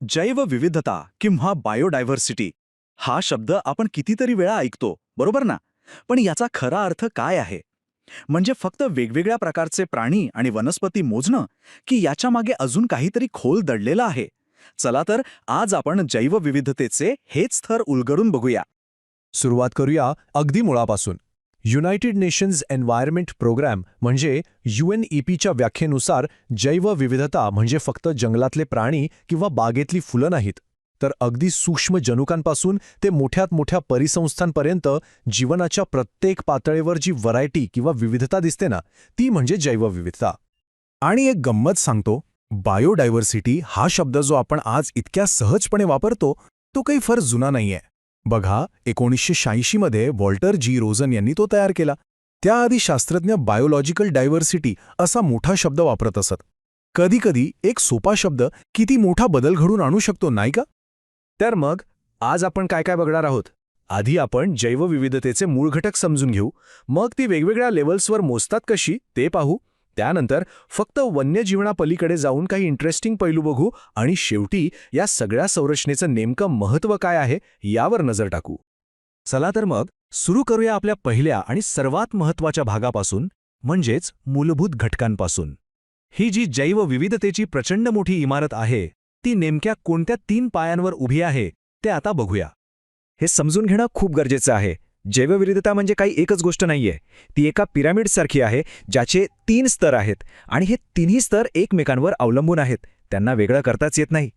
जैवविविधता किंवा बायोडायव्हर्सिटी हा शब्द आपण कितीतरी वेळा ऐकतो, बरोबर ना? पण याचा खरा अर्थ काय आहे? म्हणजे फक्त वेगवेगळ्या प्रकारचे प्राणी आणि वनस्पती मोजणं, की याच्या मागे अजून काहीतरी खोल दडलेलं आहे? चला तर आज आपण जैवविविधतेचे हेच थर उलगडून बघूया. सुरुवात करूया अगदी मुळापासून. युनायटेड नेशन्स एन्व्हायरमेंट प्रोग्रॅम म्हणजे UNEPच्या व्याख्येनुसार जैवविविधता म्हणजे फक्त जंगलातले प्राणी किंवा बागेतली फुलं नाहीत, तर अगदी सूक्ष्म जनुकांपासून ते मोठ्यात मोठ्या परिसंस्थांपर्यंत जीवनाच्या प्रत्येक पातळीवर जी व्हरायटी किंवा विविधता दिसते ना, ती म्हणजे जैवविविधता. आणि एक गंमत सांगतो, बायोडायव्हर्सिटी हा शब्द जो आपण आज इतक्या सहजपणे वापरतो, तो काही फार जुना नाहीये. बघा, 1986 मध्ये वॉल्टर जी रोझन यांनी तो तयार केला. त्याआधी शास्त्रज्ञ बायोलॉजिकल डायव्हर्सिटी असा मोठा शब्द वापरत असत. कधीकधी एक सोपा शब्द किती मोठा बदल घडून आणू शकतो, नाही का? तर मग आज आपण काय काय बघणार आहोत? आधी आपण जैवविविधतेचे मूळ घटक समजून घेऊ, मग ती वेगवेगळ्या लेव्हल्सवर मोजतात कशी ते पाहू. त्यानंतर फक्त वन्यजीवनापलीकडे जाऊन काही इंटरेस्टिंग पैलू बघू आणि शेवटी या सगळ्या संरचनेचं नेमकं महत्त्व काय आहे यावर नजर टाकू. चला तर मग सुरू करूया आपल्या पहिल्या आणि सर्वात महत्त्वाच्या भागापासून, म्हणजेच मूलभूत घटकांपासून. ही जी जैवविविधतेची प्रचंड मोठी इमारत आहे, ती नेमक्या कोणत्या 3 पायांवर उभी आहे ते आता बघूया. हे समजून घेणं खूप गरजेचं आहे. जैवविविधता म्हणजे काही एकच गोष्ट नाहीये. ती एका पिरामिडसारखी आहे, ज्याचे 3 स्तर आहेत आणि हे तिन्ही स्तर एकमेकांवर अवलंबून आहेत. त्यांना वेगळं करताच येत नाही.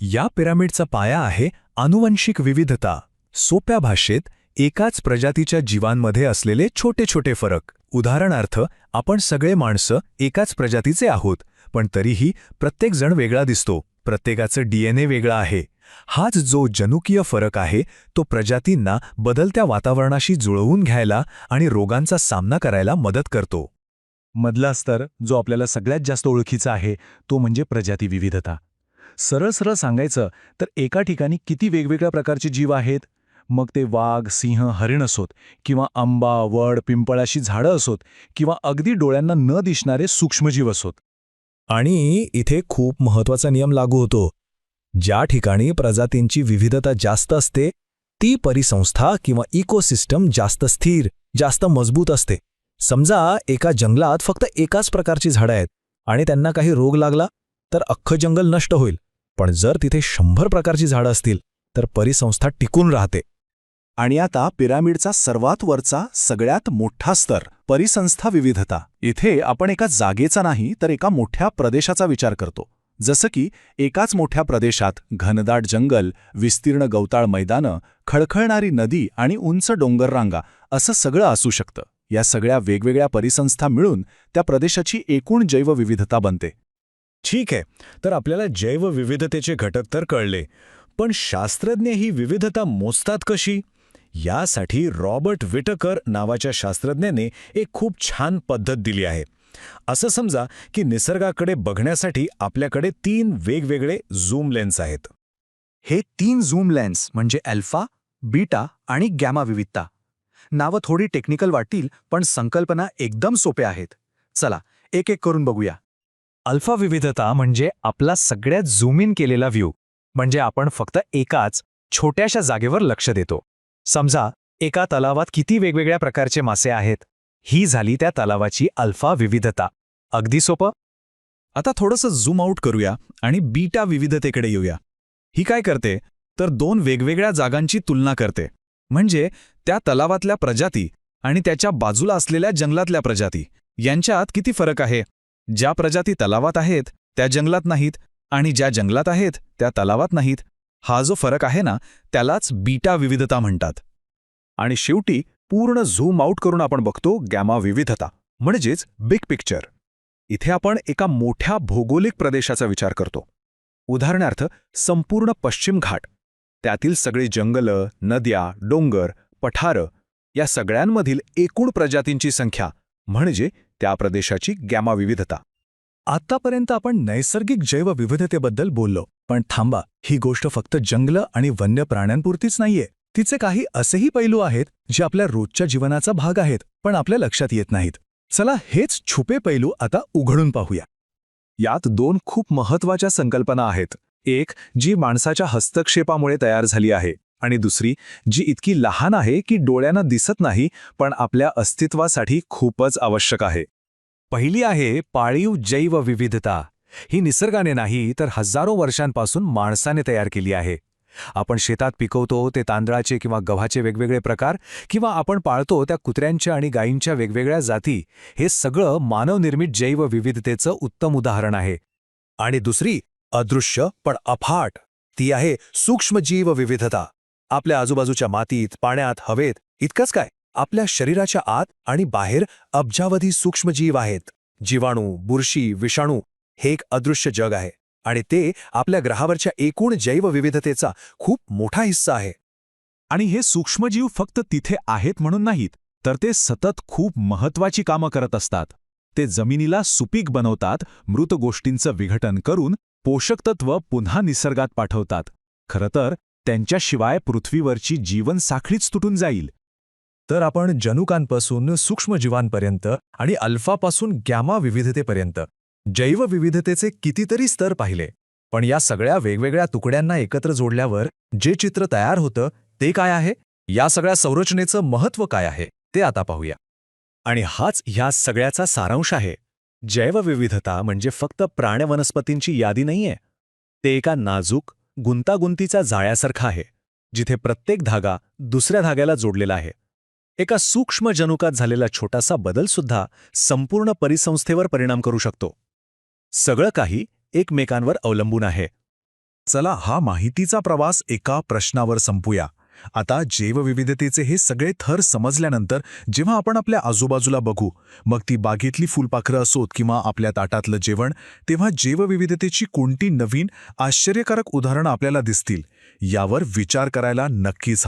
या पिरामिडचा पाया आहे आनुवंशिक विविधता. सोप्या भाषेत एकाच प्रजातीच्या जीवांमध्ये असलेले छोटे छोटे फरक. उदाहरणार्थ, आपण सगळे माणसं एकाच प्रजातीचे आहोत, पण तरीही प्रत्येकजण वेगळा दिसतो. प्रत्येकाचं DNA वेगळं आहे. हाच जो जनुकीय फरक आहे, तो प्रजातींना बदलत्या वातावरणाशी जुळवून घ्यायला आणि रोगांचा सामना करायला मदत करतो. मधला स्तर जो आपल्याला सगळ्यात जास्त ओळखीचा आहे, तो म्हणजे प्रजाती विविधता. सरळ सरळ सांगायचं तर एका ठिकाणी किती वेगवेगळ्या प्रकारचे जीव आहेत, मग ते वाघ, सिंह, हरिण असोत, किंवा आंबा, वड, पिंपळाशी झाडं असोत, किंवा अगदी डोळ्यांना न दिसणारे सूक्ष्मजीव असोत. आणि इथे खूप महत्त्वाचा नियम लागू होतो. ज्या ठिकाणी प्रजातींची विविधता जास्त असते, ती परिसंस्था किंवा इकोसिस्टम जास्त स्थिर, जास्त मजबूत असते. समजा एका जंगलात फक्त एकाच प्रकारची झाडं आहेत आणि त्यांना काही रोग लागला तर अख्खं जंगल नष्ट होईल. पण जर तिथे 100 प्रकारची झाडं असतील तर परिसंस्था टिकून राहते. आणि आता पिरामिडचा सर्वात वरचा सगळ्यात मोठा स्तर, परिसंस्था विविधता. इथे आपण एका जागेचा नाही तर एका मोठ्या प्रदेशाचा विचार करतो. जसं की एकाच मोठ्या प्रदेशात घनदाट जंगल, विस्तीर्ण गवताळ मैदानं, खळखळणारी नदी आणि उंच डोंगररांगा असं सगळं असू शकतं. या सगळ्या वेगवेगळ्या परिसंस्था मिळून त्या प्रदेशाची एकूण जैवविविधता बनते. ठीक आहे, तर आपल्याला जैवविविधतेचे घटक तर कळले, पण शास्त्रज्ञ ही विविधता मोजतात कशी? यासाठी रॉबर्ट विटकर नावाच्या शास्त्रज्ञाने एक खूप छान पद्धत दिली आहे. असं समजा की निसर्गाकडे बघण्यासाठी आपल्याकडे 3 वेगवेगळे झूम लेन्स आहेत. हे 3 झूम लेन्स म्हणजे अल्फा, बीटा आणि गॅमा विविधता. नावं थोडी टेक्निकल वाटतील, पण संकल्पना एकदम सोप्या आहेत. चला एक एक करून बघूया. अल्फा विविधता म्हणजे आपला सगळ्यात झूम इन केलेला व्ह्यू. म्हणजे आपण फक्त एकाच छोट्याशा जागेवर लक्ष देतो. समजा एका तलावात किती वेगवेगळ्या प्रकारचे मासे आहेत, ही झाली त्या तलावाची अल्फा विविधता. अगदी सोपं. आता थोडंसं झूम आउट करूया आणि बीटा विविधतेकडे येऊया. ही काय करते तर 2 वेगवेगळ्या जागांची तुलना करते. म्हणजे त्या तलावातल्या प्रजाती आणि त्याच्या बाजूला असलेल्या जंगलातल्या प्रजाती यांच्यात किती फरक आहे. ज्या प्रजाती तलावात आहेत त्या जंगलात नाहीत आणि ज्या जंगलात आहेत त्या तलावात नाहीत. हा जो फरक आहे ना, त्यालाच बीटा विविधता म्हणतात. आणि शेवटी पूर्ण झूम आउट करून आपण बघतो गॅमा विविधता, म्हणजेच बिग पिक्चर. इथे आपण एका मोठ्या भौगोलिक प्रदेशाचा विचार करतो. उदाहरणार्थ संपूर्ण पश्चिम घाट, त्यातील सगळी जंगलं, नद्या, डोंगर, पठारं या सगळ्यांमधील एकूण प्रजातींची संख्या म्हणजे त्या प्रदेशाची गॅमा विविधता. आतापर्यंत आपण नैसर्गिक जैवविविधतेबद्दल बोललो, पण थांबा, ही गोष्ट फक्त जंगलं आणि वन्य प्राण्यांपुरतीच नाहीये. तिचे काही असेही पैलू आहेत जे आपल्या रोजच्या जीवनाचा भाग आहेत, पण आपल्या लक्षात येत नाहीत. चला हेच छुपे पैलू आता उघडून पाहूया. यात 2 खूप महत्त्वाच्या संकल्पना आहेत. एक जी माणसाच्या हस्तक्षेपामुळे तयार झाली आहे आणि दुसरी जी इतकी लहान आहे की डोळ्यांना दिसत नाही पण आपल्या अस्तित्वासाठी खूपच आवश्यक आहे. पहिली आहे पाळीव जैवविविधता. ही निसर्गाने नाही तर हजारो वर्षांपासून माणसाने तयार केली आहे. आपण शेतात पिकवतो ते तांदळाचे किंवा गव्हाचे वेगवेगळे प्रकार, किंवा आपण पाळतो त्या कुत्र्यांच्या आणि गायींच्या वेगवेगळ्या जाती, हे सगळं मानवनिर्मित जैवविविधतेचं उत्तम उदाहरण आहे. आणि दुसरी अदृश्य पण अफाट, ती आहे सूक्ष्मजीव विविधता. आपल्या आजूबाजूच्या मातीत, पाण्यात, हवेत, इतकंच काय, आपल्या शरीराच्या आत आणि बाहेर अब्जावधी सूक्ष्मजीव आहेत. जीवाणू, बुरशी, विषाणू हे एक अदृश्य जग आहे आणि ते आपल्या ग्रहावरच्या एकूण जैवविविधतेचा खूप मोठा हिस्सा आहे. आणि हे सूक्ष्मजीव फक्त तिथे आहेत म्हणून नाहीत, तर ते सतत खूप महत्वाची कामं करत असतात. ते जमिनीला सुपीक बनवतात, मृत गोष्टींचं विघटन करून पोषक तत्व पुन्हा निसर्गात पाठवतात. खरं तर त्यांच्याशिवाय पृथ्वीवरची जीवनसाखळीच तुटून जाईल. तर आपण जनुकांपासून सूक्ष्मजीवांपर्यंत आणि अल्फापासून गॅमा विविधतेपर्यंत जैवविविधतेचे कितीतरी स्तर पाहिले. पण या सगळ्या वेगवेगळ्या तुकड्यांना एकत्र जोडल्यावर जे चित्र तयार होतं ते काय आहे? या सगळ्या संरचनेचं महत्त्व काय आहे ते आता पाहूया. आणि हाच ह्या सगळ्याचा सारांश आहे. जैवविविधता म्हणजे फक्त प्राण्यवनस्पतींची यादी नाहीये. ते एका नाजूक, गुंतागुंतीच्या जाळ्यासारखं आहे, जिथे प्रत्येक धागा दुसऱ्या धाग्याला जोडलेला आहे. एका सूक्ष्म जनुकात झालेला छोटासा बदलसुद्धा संपूर्ण परिसंस्थेवर परिणाम करू शकतो. सगळं काही एकमेकांवर अवलंबून आहे. चला हा माहितीचा प्रवास एका प्रश्नावर संपूया. आता जैवविविधतेचे हे सगळे थर समजल्यानंतर जेव्हा आपण आपल्या आजूबाजूला बघू, मग ती बागेतली फुलपाखरं असोत किंवा आपल्या ताटातलं जेवण, तेव्हा जैवविविधतेची कोणती नवीन आश्चर्यकारक उदाहरणं आपल्याला दिसतील यावर विचार करायला नक्कीच